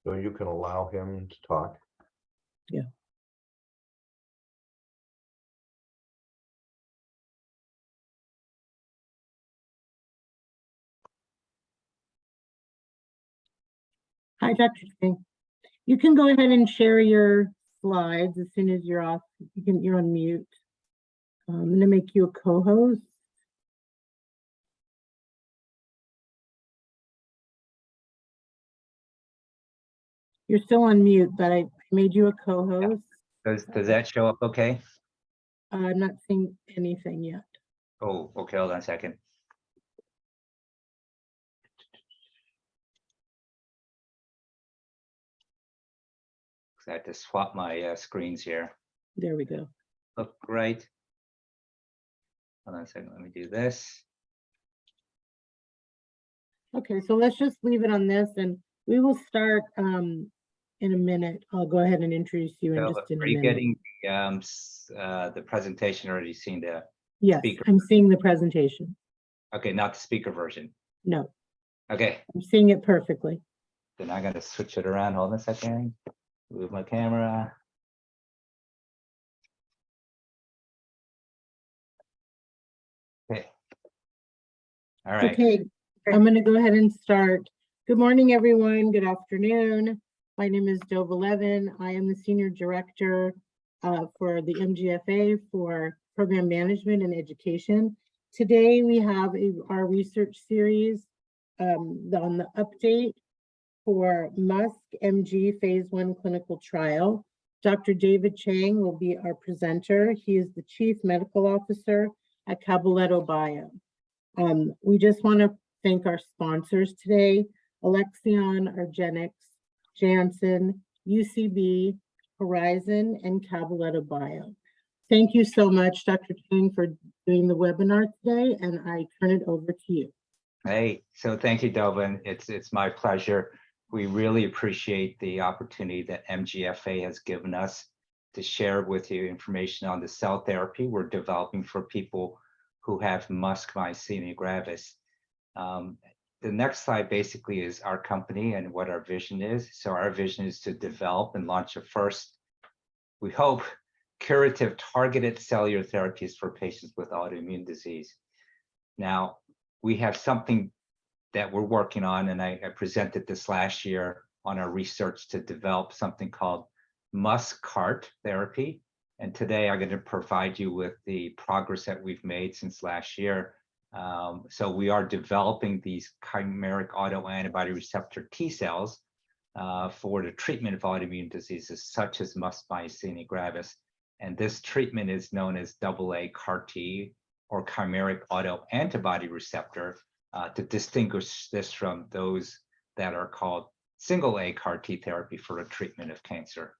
So you can allow him to talk. Yeah. Hi, Dr. King. You can go ahead and share your slides as soon as you're off. You're on mute. I'm going to make you a co-host. You're still on mute, but I made you a co-host. Does that show up okay? I'm not seeing anything yet. Oh, okay, hold on a second. I have to swap my screens here. There we go. Look right. Hold on a second, let me do this. Okay, so let's just leave it on this, and we will start in a minute. I'll go ahead and introduce you in So, just in a are you minute. getting the presentation, or are you seeing the Yes, speaker? I'm seeing the presentation. Okay, not the speaker version. No, Okay, I'm seeing it perfectly. then I gotta switch it around. Hold on a second. Move my camera. Okay. All right. Okay, I'm going to go ahead and start. Good morning, everyone. Good afternoon. My name is Dova Levin. I am the Senior Director for the MGFA for Program Management and Education. Today, we have our research series on the update for MuSK Phase 1 clinical trial. Dr. David Chang will be our presenter. He is the Chief Medical Officer at Cabaleto Bio. We just want to thank our sponsors today: Alexion, Argenx, Janssen, UCB, Horizon, and Cabaleto Bio. Thank you so much, Dr. Chang, for doing the webinar today, and I turn it over to you. Hey, so thank you, Delvin. It's my pleasure. We really appreciate the opportunity that MGFA has given us to share with you information on the cell therapy we're developing for people who have MuSK Myasthenia Gravis. The next slide basically is our company and what our vision is. So our vision is to develop and launch the first, we hope, curative targeted cellular therapies for patients with autoimmune disease. Now, we have something that we're working on, and I presented this last year on our research to develop something called MusCAARTes therapy. And today I'm going to provide you with the progress that we've made since last year. So we are developing these chimeric autoantibody receptor T cells for the treatment of autoimmune diseases such as MuSK Myasthenia Gravis. And this treatment is known as AA CAR-T, or chimeric autoantibody receptor, to distinguish this from those that are called single A CAR-T therapy for the treatment of cancer.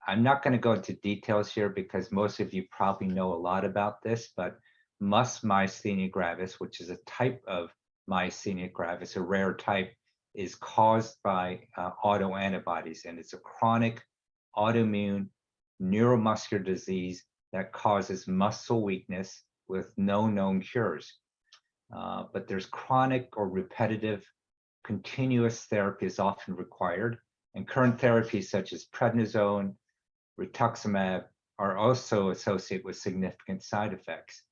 I'm not going to go into details here because most of you probably know a lot about this, but MuSK Myasthenia Gravis, which is a type of myasthenia gravis, a rare type, is caused by autoantibodies, and it's a chronic autoimmune neuromuscular disease that causes muscle weakness with no known cures. But there's chronic or repetitive continuous therapy is often required, and current therapies such as prednisone, rituximab are also associated with significant side effects.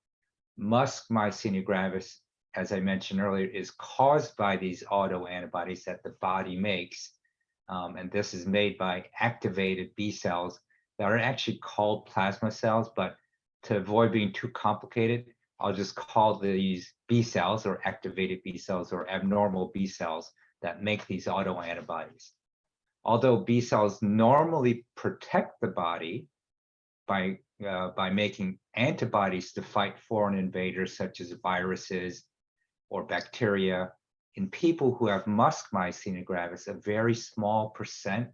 MuSK Myasthenia Gravis, as I mentioned earlier, is caused by these autoantibodies that the body makes, and this is made by activated B cells that are actually called plasma cells, but to avoid being too complicated, I'll just call these B cells, or activated B cells, or abnormal B cells that make these autoantibodies. Although B cells normally protect the body by making antibodies to fight foreign invaders such as viruses or bacteria, in people who have MuSK Myasthenia Gravis, a very small percent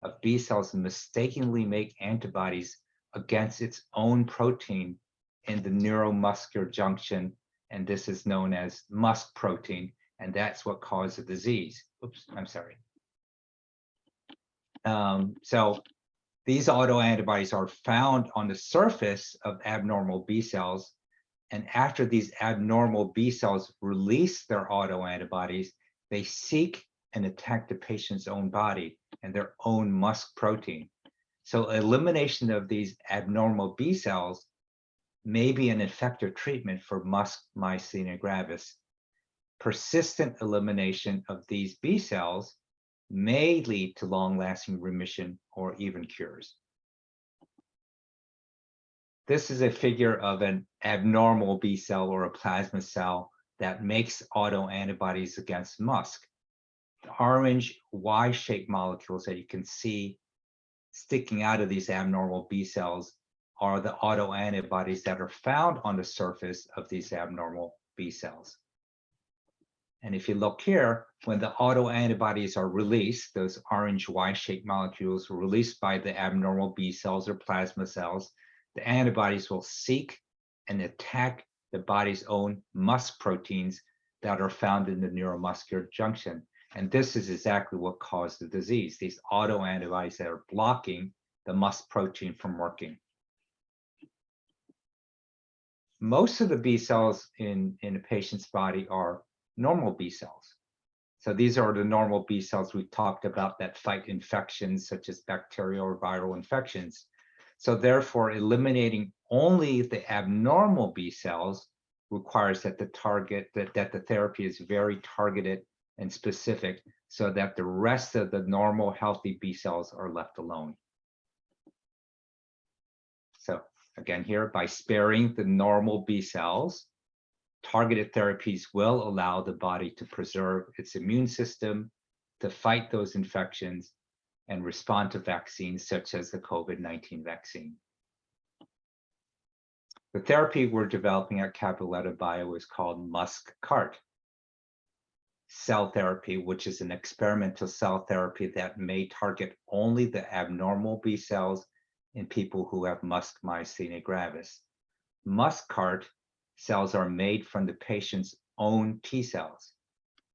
of B cells mistakenly make antibodies against its own protein in the neuromuscular junction, and this is known as MuSK protein, and that's what causes the disease. Oops, I'm sorry. So these autoantibodies are found on the surface of abnormal B cells, and after these abnormal B cells release their autoantibodies, they seek and attack the patient's own body and their own MuSK protein. So elimination of these abnormal B cells may be an effective treatment for MuSK Myasthenia Gravis. Persistent elimination of these B cells may lead to long-lasting remission or even cures. This is a figure of an abnormal B cell or a plasma cell that makes autoantibodies against MuSK. The orange Y-shaped molecules that you can see sticking out of these abnormal B cells are the autoantibodies that are found on the surface of these abnormal B cells. And if you look here, when the autoantibodies are released, those orange Y-shaped molecules are released by the abnormal B cells or plasma cells, the antibodies will seek and attack the body's own MuSK proteins that are found in the neuromuscular junction. And this is exactly what caused the disease, these autoantibodies that are blocking the MuSK protein from working. Most of the B cells in a patient's body are normal B cells. So these are the normal B cells we talked about that fight infections such as bacterial or viral infections. So therefore, eliminating only the abnormal B cells requires that the therapy is very targeted and specific so that the rest of the normal healthy B cells are left alone. So again here, by sparing the normal B cells, targeted therapies will allow the body to preserve its immune system, to fight those infections, and respond to vaccines such as the COVID-19 vaccine. The therapy we're developing at Cabaletta Bio is called MusCAARTes cell therapy, which is an experimental cell therapy that may target only the abnormal B cells in people who have MuSK Myasthenia Gravis. MusCAARTes cells are made from the patient's own T cells.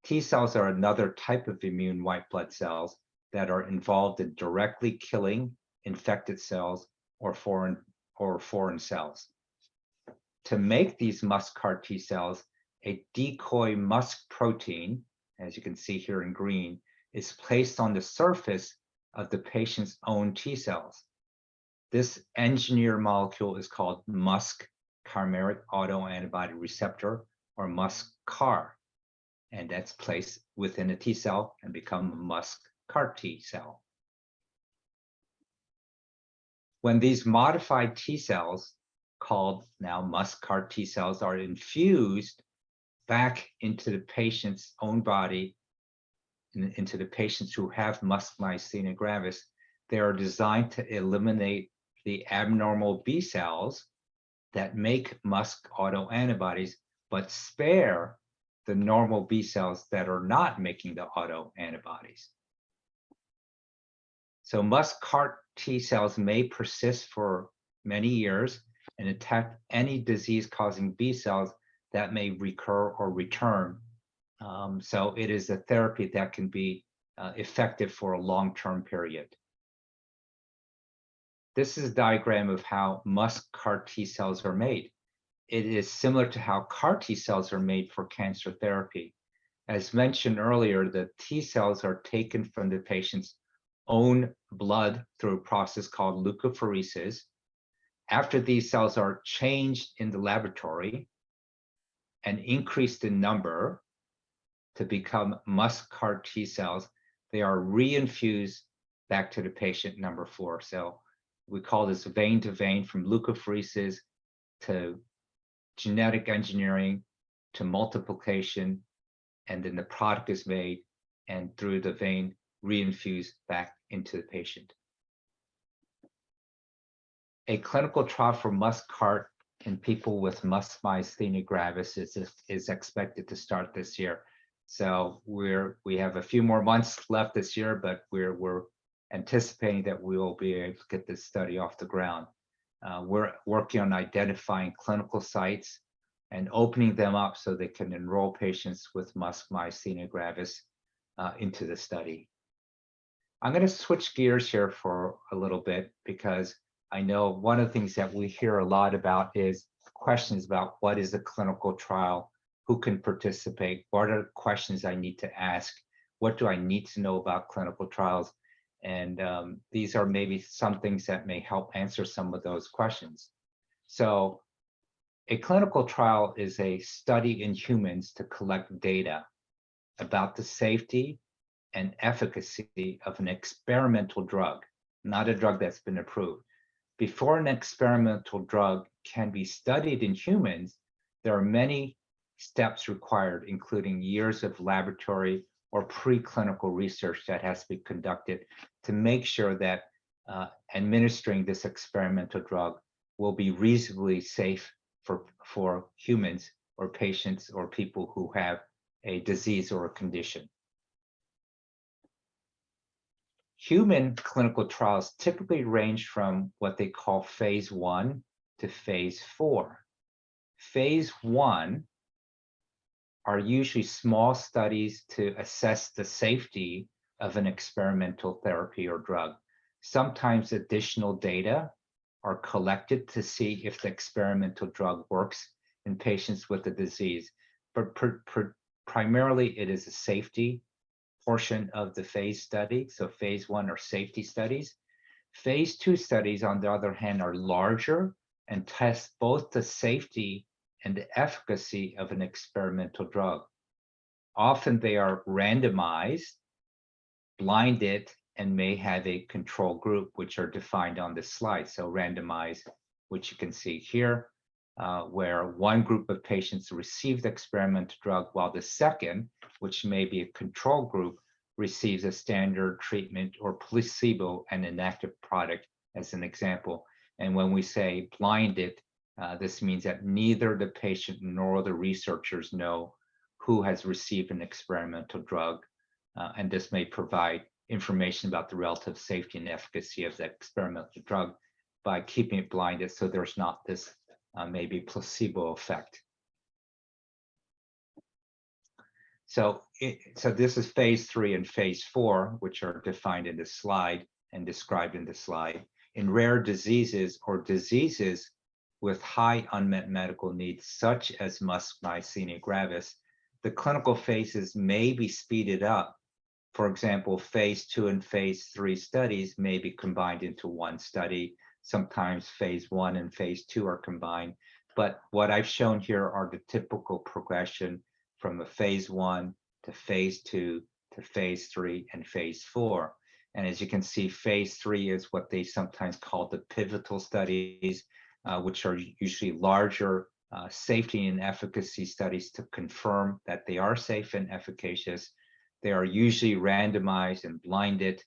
T cells are another type of immune white blood cells that are involved in directly killing infected cells or foreign cells. To make these MusCAARTes T cells, a decoy MuSK protein, as you can see here in green, is placed on the surface of the patient's own T cells. This engineered molecule is called MuSK chimeric autoantibody receptor, or MusCAAR, and that's placed within a T cell and become a MusCAARTes cell. When these modified T cells, called now MusCAARTes cells, are infused back into the patient's own body, into the patients who have MuSK Myasthenia Gravis, they are designed to eliminate the abnormal B cells that make MuSK autoantibodies, but spare the normal B cells that are not making the autoantibodies. So MusCAARTes cells may persist for many years and attack any disease-causing B cells that may recur or return. So it is a therapy that can be effective for a long-term period. This is a diagram of how MusCAARTes cells are made. It is similar to how CAR-T cells are made for cancer therapy. As mentioned earlier, the T cells are taken from the patient's own blood through a process called leukapheresis. After these cells are changed in the laboratory and increased in number to become MusCAARTes cells, they are reinfused back to the patient number 4. So we call this vein to vein, from leukapheresis to genetic engineering to multiplication, and then the product is made and through the vein reinfused back into the patient. A clinical trial for MusCAARTes in people with MuSK Myasthenia Gravis is expected to start this year. So we have a few more months left this year, but we're anticipating that we will be able to get this study off the ground. We're working on identifying clinical sites and opening them up so they can enroll patients with MuSK Myasthenia Gravis into the study. I'm going to switch gears here for a little bit because I know one of the things that we hear a lot about is questions about what is a clinical trial, who can participate, what are the questions I need to ask what do I need to know about clinical trials? And these are maybe some things that may help answer some of those questions. So a clinical trial is a study in humans to collect data about the safety and efficacy of an experimental drug, not a drug that's been approved. Before an experimental drug can be studied in humans, there are many steps required, including years of laboratory or preclinical research that has to be conducted to make sure that administering this experimental drug will be reasonably safe for humans or patients or people who have a disease or a condition. Human clinical trials typically range from what they call phase 1 to phase 4. Phase 1 are usually small studies to assess the safety of an experimental therapy or drug. Sometimes additional data are collected to see if the experimental drug works in patients with the disease, but primarily it is a safety portion of the phase study. So phase 1 are safety studies. Phase 2 studies, on the other hand, are larger and test both the safety and the efficacy of an experimental drug. Often they are randomized, blinded, and may have a control group, which are defined on this slide. So randomized, which you can see here, where one group of patients receive the experimental drug, while the second, which may be a control group, receives a standard treatment or placebo and inactive product as an example. And when we say blinded, this means that neither the patient nor the researchers know who has received an experimental drug. And this may provide information about the relative safety and efficacy of the experimental drug by keeping it blinded so there's not this maybe placebo effect. So this is phase 3 and phase 4, which are defined in this slide and described in this slide. In rare diseases or diseases with high unmet medical needs, such as MuSK Myasthenia Gravis, the clinical phases may be speeded up. For example, phase 2 and phase 3 studies may be combined into one study. Sometimes phase 1 and phase 2 are combined. But what I've shown here are the typical progression from a phase 1 to phase 2 to phase 3 and phase 4. And as you can see, phase 3 is what they sometimes call the pivotal studies, which are usually larger safety and efficacy studies to confirm that they are safe and efficacious. They are usually randomized and blinded,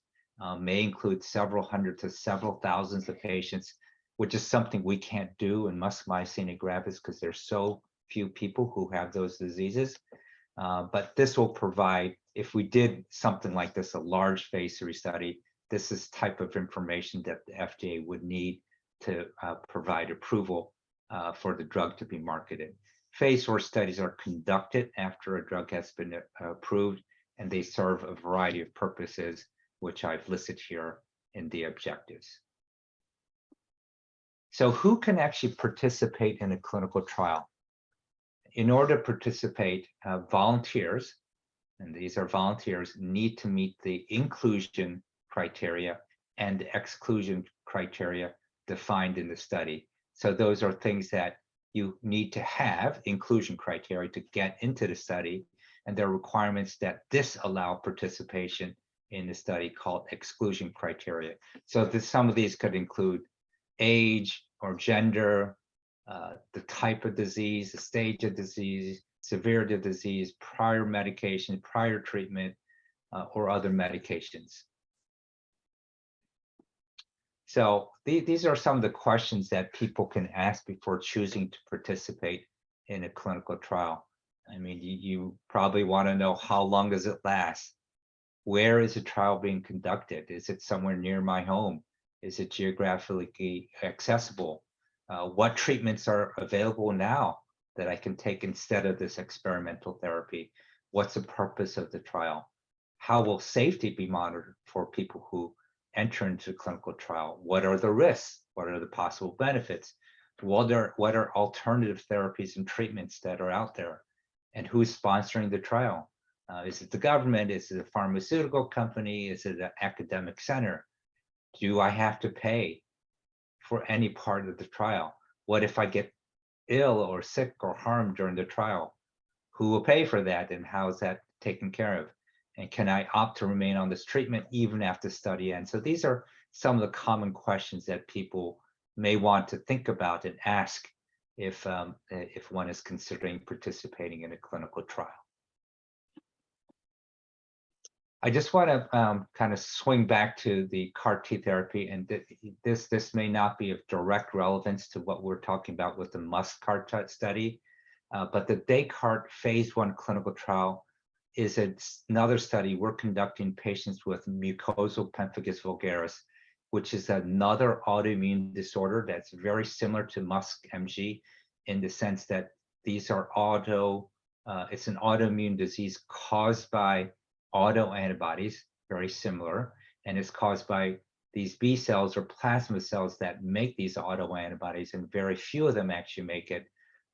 may include several hundred to several thousands of patients, which is something we can't do in MuSK Myasthenia Gravis because there's so few people who have those diseases. But this will provide, if we did something like this, a large phase 3 study, this is type of information that the FDA would need to provide approval for the drug to be marketed. Phase 4 studies are conducted after a drug has been approved, and they serve a variety of purposes, which I've listed here in the objectives. So who can actually participate in a clinical trial? In order to participate, volunteers, and these are volunteers, need to meet the inclusion criteria and the exclusion criteria defined in the study. So those are things that you need to have, inclusion criteria, to get into the study, and there are requirements that disallow participation in the study called exclusion criteria. So some of these could include age or gender, the type of disease, the stage of disease, severity of disease, prior medication, prior treatment, or other medications. So these are some of the questions that people can ask before choosing to participate in a clinical trial. I mean, you probably want to know, how long does it last? Where is the trial being conducted? Is it somewhere near my home? Is it geographically accessible? What treatments are available now that I can take instead of this experimental therapy? What's the purpose of the trial? How will safety be monitored for people who enter into a clinical trial? What are the risks? What are the possible benefits? What are alternative therapies and treatments that are out there? And who's sponsoring the trial? Is it the government? Is it a pharmaceutical company? Is it an academic center? Do I have to pay for any part of the trial? What if I get ill or sick or harmed during the trial? Who will pay for that, and how is that taken care of? And can I opt to remain on this treatment even after study ends? So these are some of the common questions that people may want to think about and ask if one is considering participating in a clinical trial. I just want to kind of swing back to the CAR-T therapy, and this may not be of direct relevance to what we're talking about with the MusCAARTes study, but the Descartes phase 1 clinical trial is another study we're conducting patients with mucosal pemphigus vulgaris, which is another autoimmune disorder that's very similar to MuSK-MG in the sense that these are it's an autoimmune disease caused by autoantibodies, very similar, and it's caused by these B cells or plasma cells that make these autoantibodies, and very few of them actually make it.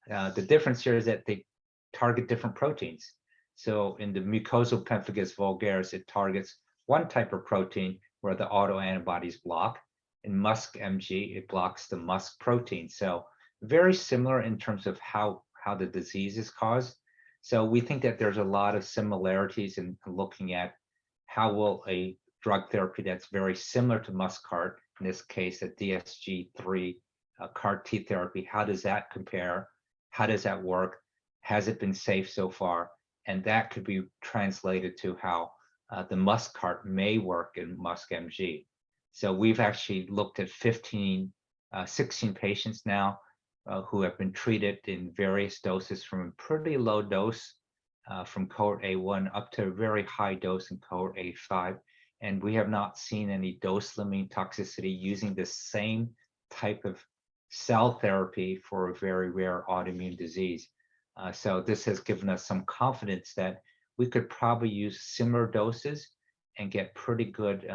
The difference here is that they target different proteins. So in the mucosal pemphigus vulgaris, it targets one type of protein where the autoantibodies block. In MuSK-MG, it blocks the MuSK protein. So very similar in terms of how the disease is caused. So we think that there's a lot of similarities in looking at how will a drug therapy that's very similar to MusCAART, in this case, a DSG3 CAR-T therapy, how does that compare? How does that work? Has it been safe so far? And that could be translated to how the MusCAART may work in MuSK-MG. So we've actually looked at 16 patients now who have been treated in various doses, from a pretty low dose from cohort A1 up to a very high dose in cohort A5. And we have not seen any dose-limiting toxicity using the same type of cell therapy for a very rare autoimmune disease. So this has given us some confidence that we could probably use similar doses and get pretty good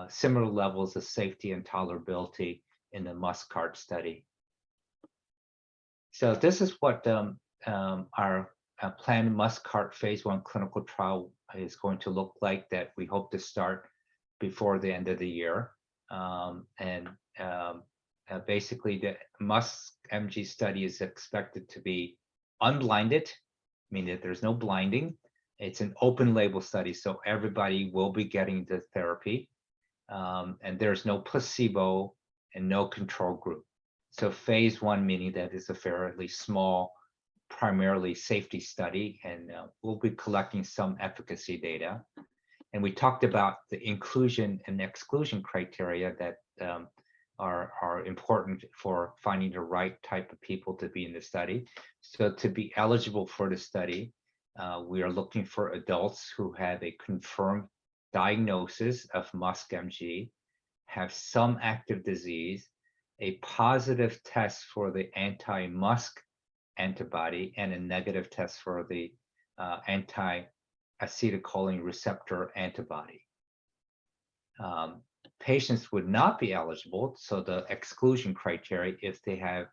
similar levels of safety and tolerability in the MusCAART study. So this is what our planned MusCAART phase 1 clinical trial is going to look like, that we hope to start before the end of the year. Basically, the MuSK-MG study is expected to be unblinded, meaning that there's no blinding. It's an open label study, so everybody will be getting the therapy. And there's no placebo and no control group. So phase 1, meaning that is a fairly small, primarily safety study, and we'll be collecting some efficacy data. And we talked about the inclusion and exclusion criteria that are important for finding the right type of people to be in the study. So to be eligible for the study, we are looking for adults who have a confirmed diagnosis of MuSK-MG, have some active disease, a positive test for the anti-MuSK antibody, and a negative test for the anti-acetylcholine receptor antibody. Patients would not be eligible, so the exclusion criteria, if they have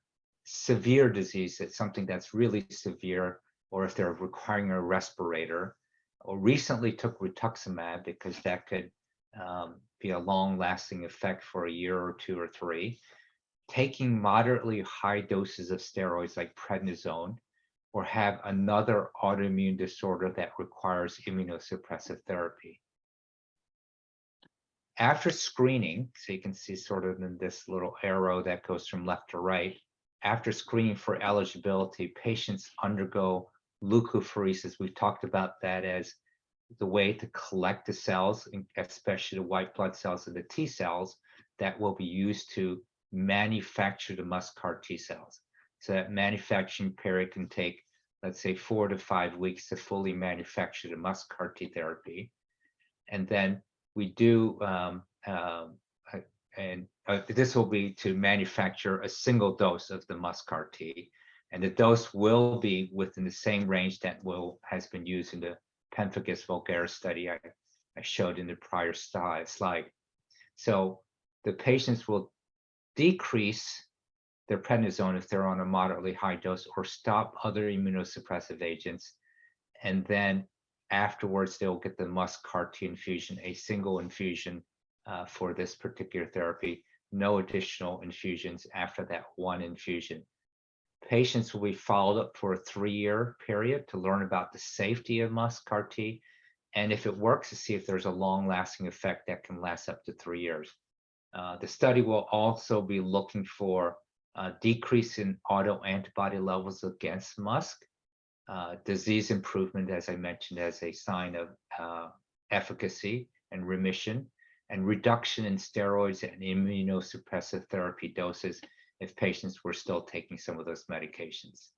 severe disease, it's something that's really severe, or if they're requiring a respirator, or recently took rituximab, because that could be a long-lasting effect for a year or 2 or 3, taking moderately high doses of steroids like prednisone, or have another autoimmune disorder that requires immunosuppressive therapy. After screening, so you can see sort of in this little arrow that goes from left to right, after screening for eligibility, patients undergo leukapheresis. We've talked about that as the way to collect the cells, especially the white blood cells and the T cells that will be used to manufacture the MusCAART T cells. So that manufacturing period can take, let's say, 4 to 5 weeks to fully manufacture the MusCAART T therapy. And then we do, this will be to manufacture a single dose of the MusCAART T, and the dose will be within the same range that has been used in the pemphigus vulgaris study I showed in the prior slide. So the patients will decrease their prednisone if they're on a moderately high dose, or stop other immunosuppressive agents, and then Afterwards, they'll get the MusCAARTes infusion, a single infusion for this particular therapy, no additional infusions after that one infusion. Patients will be followed up for a 3-year period to learn about the safety of MusCAARTes, and if it works, to see if there's a long-lasting effect that can last up to 3 years. The study will also be looking for a decrease in autoantibody levels against MuSK, disease improvement, as I mentioned, as a sign of efficacy and remission, and reduction in steroids and immunosuppressive therapy doses if patients were still taking some of those medications.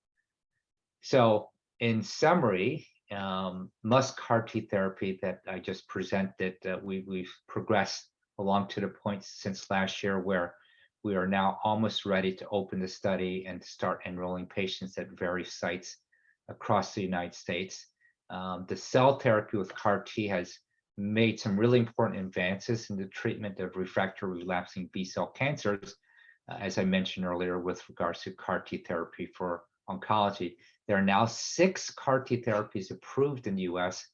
So in summary, MusCAARTes therapy that I just presented, we've progressed along to the point since last year where we are now almost ready to open the study and start enrolling patients at various sites across the United States. The cell therapy with CAR-T has made some really important advances in the treatment of refractory relapsing B-cell cancers. As I mentioned earlier, with regards to CAR-T therapy for oncology, there are now 6 CAR-T therapies approved in the US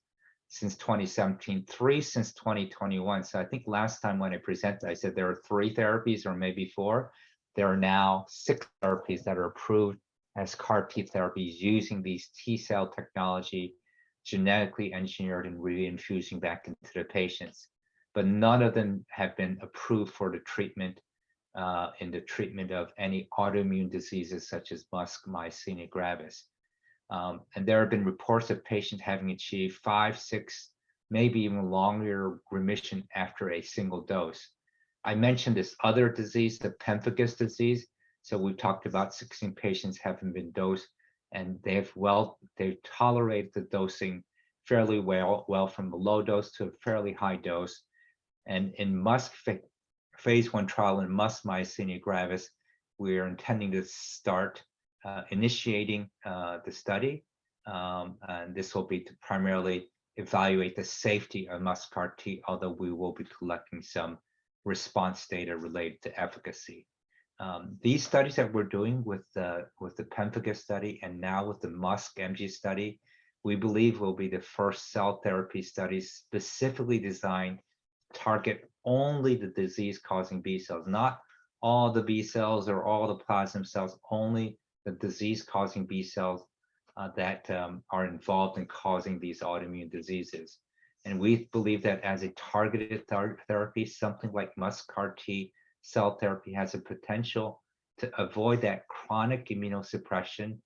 since 2017, 3 since 2021. So I think last time when I presented, I said there are 3 therapies or maybe 4. There are now 6 therapies that are approved as CAR-T therapies using these T-cell technology, genetically engineered and reinfusing back into the patients. But none of them have been approved for the treatment in the treatment of any autoimmune diseases such as MuSK Myasthenia Gravis. And there have been reports of patients having achieved 5, 6, maybe even longer remission after a single dose. I mentioned this other disease, the pemphigus disease. So we talked about 16 patients having been dosed, and they've tolerated the dosing fairly well from the low dose to a fairly high dose. And in MuSK phase 1 trial in MuSK Myasthenia Gravis, we are intending to start initiating the study, and this will be to primarily evaluate the safety of MusCAARTes, although we will be collecting some response data related to efficacy. These studies that we're doing with the pemphigus study and now with the MuSK MG study, we believe will be the first cell therapy studies specifically designed to target only the disease-causing B cells, not all the B cells or all the plasma cells, only the disease-causing B cells that are involved in causing these autoimmune diseases. And we believe that as a targeted therapy, something like MusCAARTes cell therapy has a potential to avoid that chronic immunosuppression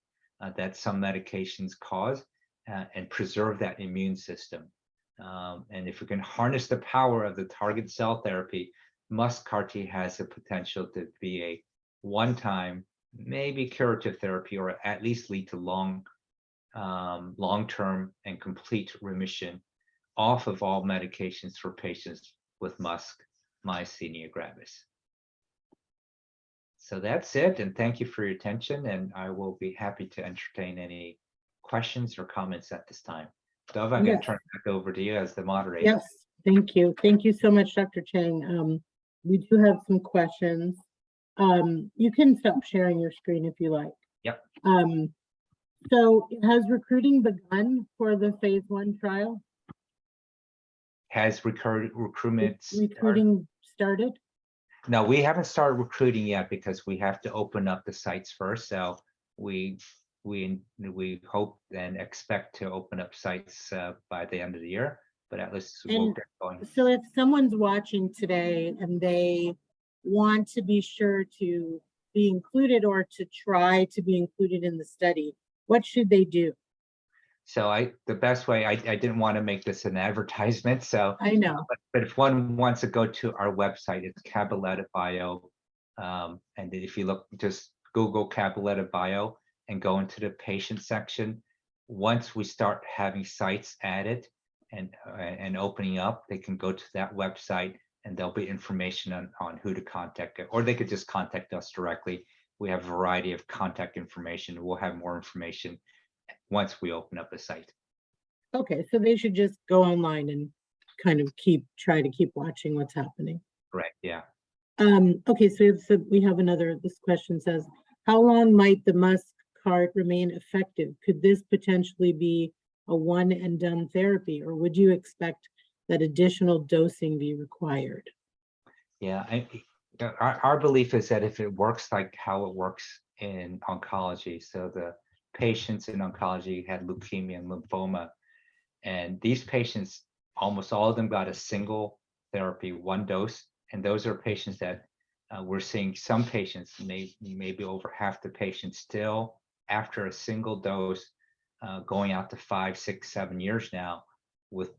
that some medications cause and preserve that immune system. And if we can harness the power of the target cell therapy, MusCAARTes has the potential to be a one-time, maybe curative therapy, or at least lead to long-term and complete remission off of all medications for patients with MuSK Myasthenia Gravis. So that's it, and thank you for your attention, and I will be happy to entertain any questions or comments at this time. Dov, I'm going to turn it back over to you as the moderator. Yes, thank you. Thank you so much, Dr. Chang. We do have some questions. You can stop sharing your screen if you like. Yep. So has recruiting begun for the phase 1 trial? Has recruitment started? No, we haven't started recruiting yet because we have to open up the sites first. So we hope and expect to open up sites by the end of the year, but at least we'll get going. So if someone's watching today and they want to be sure to be included or to try to be included in the study, what should they do? So the best way, I didn't want to make this an advertisement, so I know. But if one wants to go to our website, it's Cabaletta Bio, and if you look, just Google Cabaletta Bio and go into the patient section. Once we start having sites added and opening up, they can go to that website and there'll be information on who to contact, or they could just contact us directly. We have a variety of contact information. We'll have more information once we open up the site. Okay, so they should just go online and kind of try to keep watching what's happening. Correct, yeah. Okay, so we have another, this question says, how long might the MusCAARTes remain effective? Could this potentially be a one and done therapy, or would you expect that additional dosing be required? Yeah, our belief is that if it works like how it works in oncology, so the patients in oncology had leukemia and lymphoma, and these patients, almost all of them got a single therapy, one dose, and those are patients that we're seeing some patients, maybe over half the patients still after a single dose, going out to 5, 6, 7 years now, with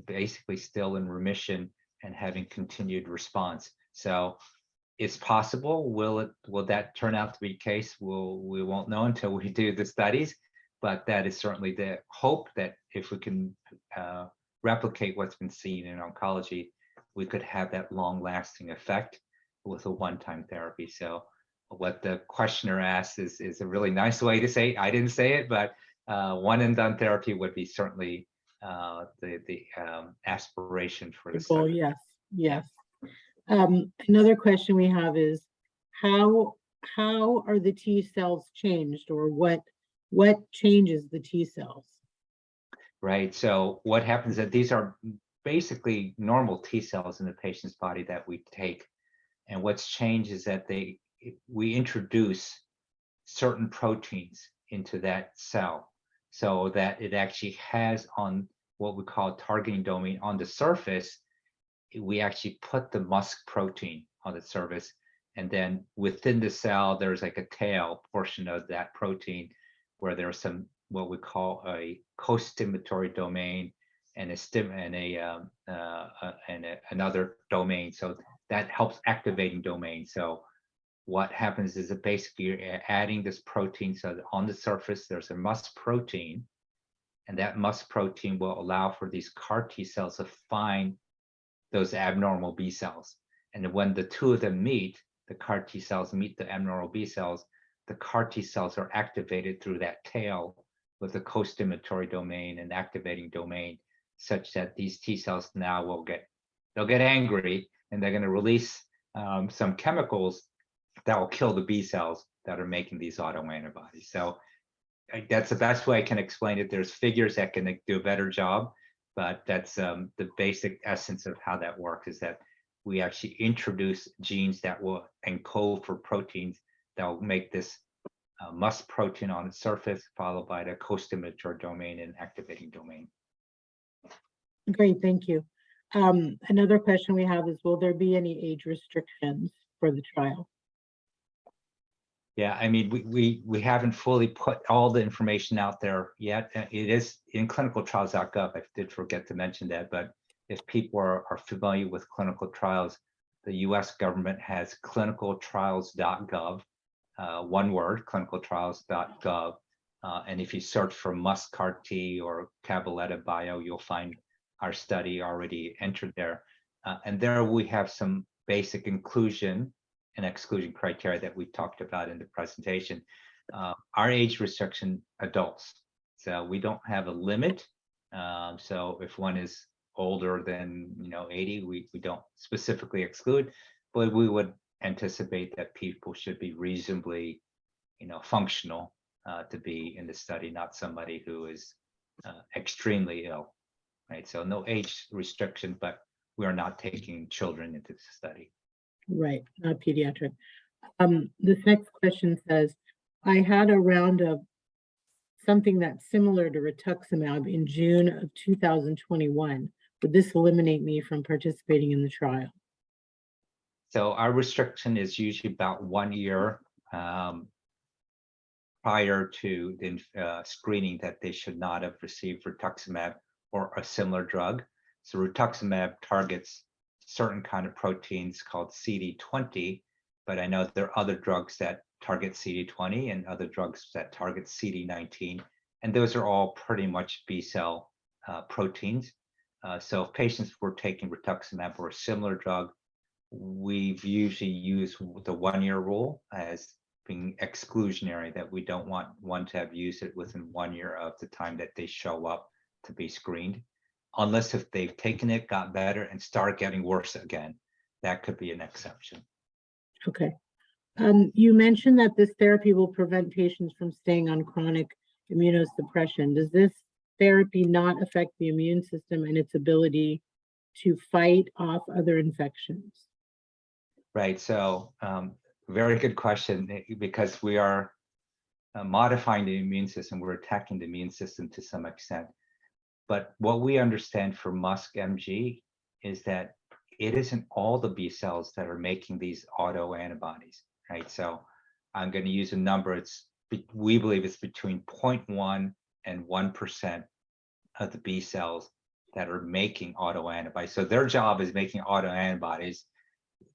basically still in remission and having continued response. So it's possible. Will that turn out to be the case? We won't know until we do the studies, but that is certainly the hope, that if we can replicate what's been seen in oncology, we could have that long-lasting effect with a one-time therapy. So what the questioner asked is a really nice way to say it. I didn't say it, but one and done therapy would be certainly the aspiration for the Goal, study. yes, yes. Another question we have is how are the T cells changed, or what changes the T cells? Right. So what happens is that these are basically normal T cells in the patient's body that we take. And what's changed is that we introduce certain proteins into that cell, so that it actually has on what we call targeting domain on the surface. We actually put the MuSK protein on the surface, and then within the cell, there's like a tail portion of that protein where there's some what we call a co-stimulatory domain and another domain. So that helps activating domain. So what happens is that basically you're adding this protein, so that on the surface there's a MuSK protein, and that MuSK protein will allow for these CAR T cells to find those abnormal B cells. And when the two of them meet, the CAR T cells meet the abnormal B cells, the CAR T cells are activated through that tail with the co-stimulatory domain and activating domain, such that these T cells now they'll get angry, and they're going to release some chemicals that will kill the B cells that are making these autoantibodies. So that's the best way I can explain it. There's figures that can do a better job, but that's the basic essence of how that works, is that we actually introduce genes that will encode for proteins that will make this MuSK protein on the surface, followed by the co-stimulatory domain and activating domain. Great, thank you. Another question we have is, will there be any age restrictions for the trial? Yeah, I mean, we haven't fully put all the information out there yet. It is in clinicaltrials.gov. I did forget to mention that, but if people are familiar with clinical trials, the US government has clinicaltrials.gov, one word, clinicaltrials.gov. And if you search for MusCAARTes or Cabaletta Bio, you'll find our study already entered there. And there we have some basic inclusion and exclusion criteria that we talked about in the presentation. Our age restriction, adults. So we don't have a limit. So if one is older than 80, we don't specifically exclude, but we would anticipate that people should be reasonably functional to be in the study, not somebody who is extremely ill, right? So no age restriction, but we are not taking children into the study. Right, not pediatric. This next question says, I had a round of something that's similar to rituximab in June of 2021. Would this eliminate me from participating in the trial? So our restriction is usually about 1 year prior to the screening that they should not have received rituximab or a similar drug. So rituximab targets certain kind of proteins called CD20, but I know there are other drugs that target CD20 and other drugs that target CD19, and those are all pretty much B cell proteins. So if patients were taking rituximab or a similar drug, we've usually used the 1 year rule as being exclusionary, that we don't want one to have used it within 1 year of the time that they show up to be screened. Unless if they've taken it, got better, and start getting worse again, that could be an exception. Okay. You mentioned that this therapy will prevent patients from staying on chronic immunosuppression. Does this therapy not affect the immune system and its ability to fight off other infections? Right. So, very good question, because we are modifying the immune system. We're attacking the immune system to some extent. But what we understand for MuSK-MG is that it isn't all the B cells that are making these autoantibodies, right? So I'm going to use a number. We believe it's between 0.1 and 1% of the B cells that are making autoantibodies. So their job is making autoantibodies.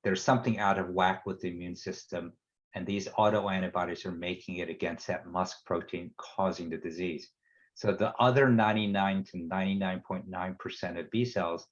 There's something out of whack with the immune system, and these autoantibodies are making it against that MuSK protein causing the disease. So the other 99 to 99.9% of B cells,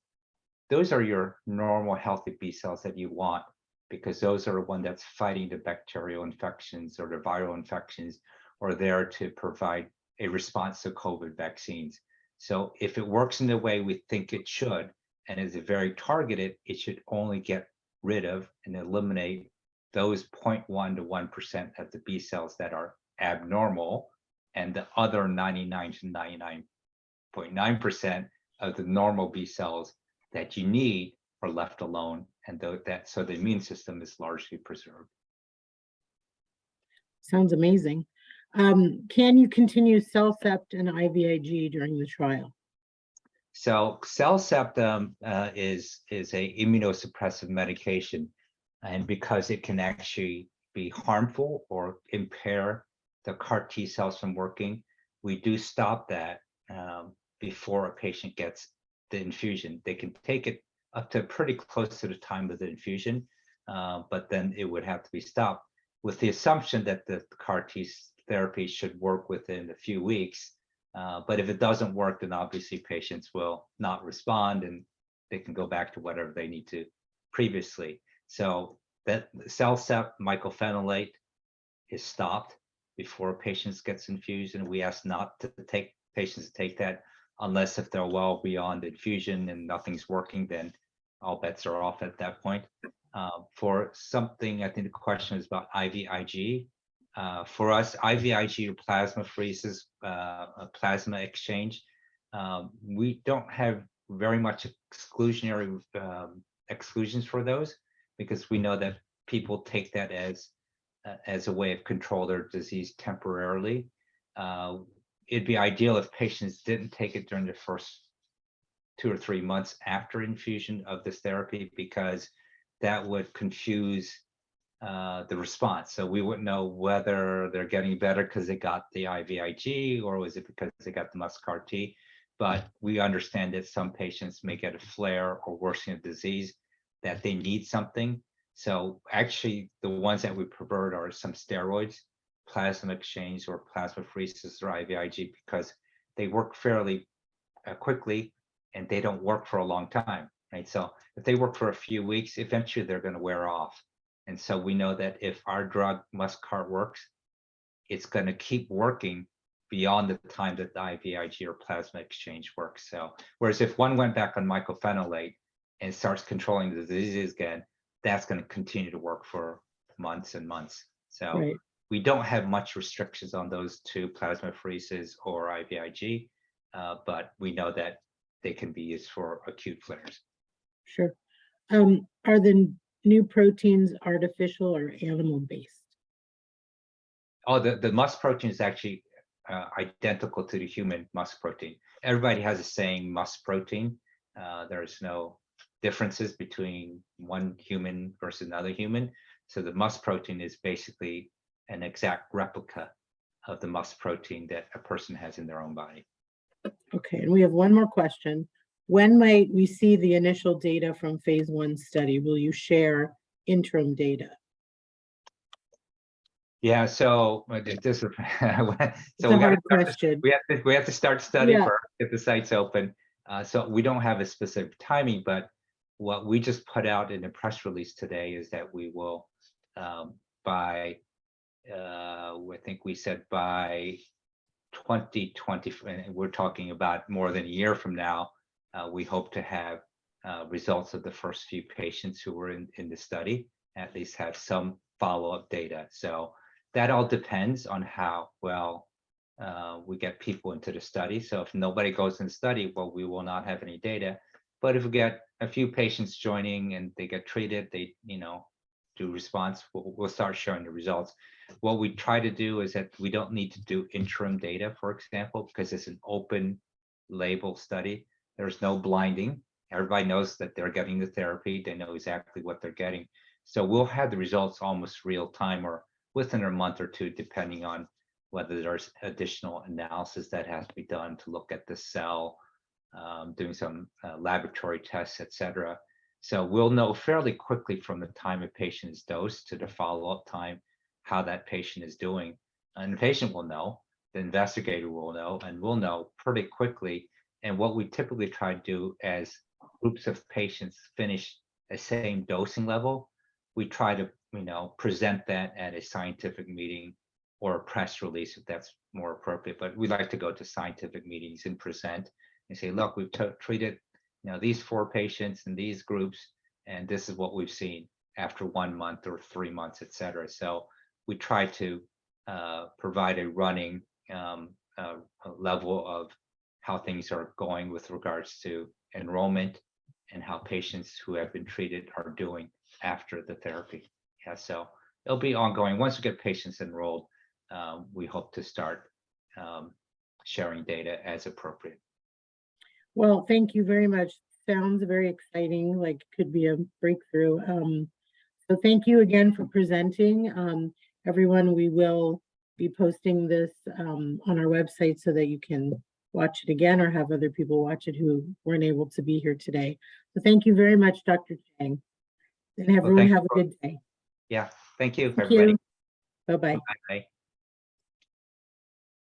those are your normal healthy B cells that you want, because those are the one that's fighting the bacterial infections or the viral infections, or there to provide a response to COVID vaccines. So if it works in the way we think it should, and is very targeted, it should only get rid of and eliminate those 0.1 to 1% of the B cells that are abnormal, and the other 99 to 99.9% of the normal B cells that you need are left alone, and so the immune system is largely preserved. Sounds amazing. Can you continue selfsept and IVIG during the trial? So selfsept is a immunosuppressive medication, and because it can actually be harmful or impair the CAR T cells from working, we do stop that before a patient gets the infusion. They can take it up to pretty close to the time of the infusion, but then it would have to be stopped with the assumption that the CAR T therapy should work within a few weeks. But if it doesn't work, then obviously patients will not respond and they can go back to whatever they need to previously. So that selfsept mycophenolate is stopped before patients gets infused, and we ask not to take patients to take that unless if they're well beyond infusion and nothing's working, then all bets are off at that point. For something, I think the question is about IVIG. For us, IVIG or plasmapheresis, plasma exchange, we don't have very much exclusionary exclusions for those, because we know that people take that as a way of control their disease temporarily. It'd be ideal if patients didn't take it during the first 2 or 3 months after infusion of this therapy, because that would confuse the response. So we wouldn't know whether they're getting better because they got the IVIG, or was it because they got the MusCAARTes. But we understand that some patients may get a flare or worsening of disease, that they need something. So actually the ones that we prefer are some steroids, plasma exchange or plasmapheresis or IVIG, because they work fairly quickly and they don't work for a long time, right? So if they work for a few weeks, eventually they're going to wear off. And so we know that if our drug MusCAARTes works, it's going to keep working beyond the time that the IVIG or plasma exchange works. So whereas if one went back on mycophenolate and starts controlling the disease again, that's going to continue to work for months and months. So we don't have much restrictions on those two, plasmapheresis or IVIG, but we know that they can be used for acute flares. Sure. Are the new proteins artificial or animal-based? Oh, the MuSK protein is actually identical to the human MuSK protein. Everybody has the same MuSK protein. There's no differences between one human versus another human. So the MuSK protein is basically an exact replica of the MuSK protein that a person has in their own body. Okay, and we have one more question. When might we see the initial data from phase 1 study? Will you share interim data? Yeah, so this so it's a hard question. We have to start study first, get the sites open. So we don't have a specific timing, but what we just put out in a press release today is that we will by I think we said by 2020, and we're talking about more than a year from now, we hope to have results of the first few patients who were in the study, at least have some follow-up data. So that all depends on how well we get people into the study. So if nobody goes in the study, well, we will not have any data. But if we get a few patients joining and they get treated, they, do response, we'll start showing the results. What we try to do is that we don't need to do interim data, for example, because it's an open label study. There's no blinding. Everybody knows that they're getting the therapy. They know exactly what they're getting. So we'll have the results almost real time or within a month or two, depending on whether there's additional analysis that has to be done to look at the cell, doing some laboratory tests, et cetera. So we'll know fairly quickly from the time a patient is dosed to the follow-up time how that patient is doing. And the patient will know, the investigator will know, and we'll know pretty quickly. And what we typically try to do as groups of patients finish the same dosing level, we try to, present that at a scientific meeting or a press release if that's more appropriate. But we like to go to scientific meetings and present and say, look, we've treated these 4 patients in these groups, and this is what we've seen after 1 month or 3 months, et cetera. So we try to provide a running level of how things are going with regards to enrollment and how patients who have been treated are doing after the therapy. Yeah, so it'll be ongoing. Once we get patients enrolled, we hope to start sharing data as appropriate. Well, thank you very much. Sounds very exciting, like could be a breakthrough. So thank you again for presenting. Everyone, we will be posting this on our website so that you can watch it again or have other people watch it who weren't able to be here today. So thank you very much, Dr. Chang. And everyone have a good day. Yeah, thank you, Thank everybody. you. Bye-bye. Bye.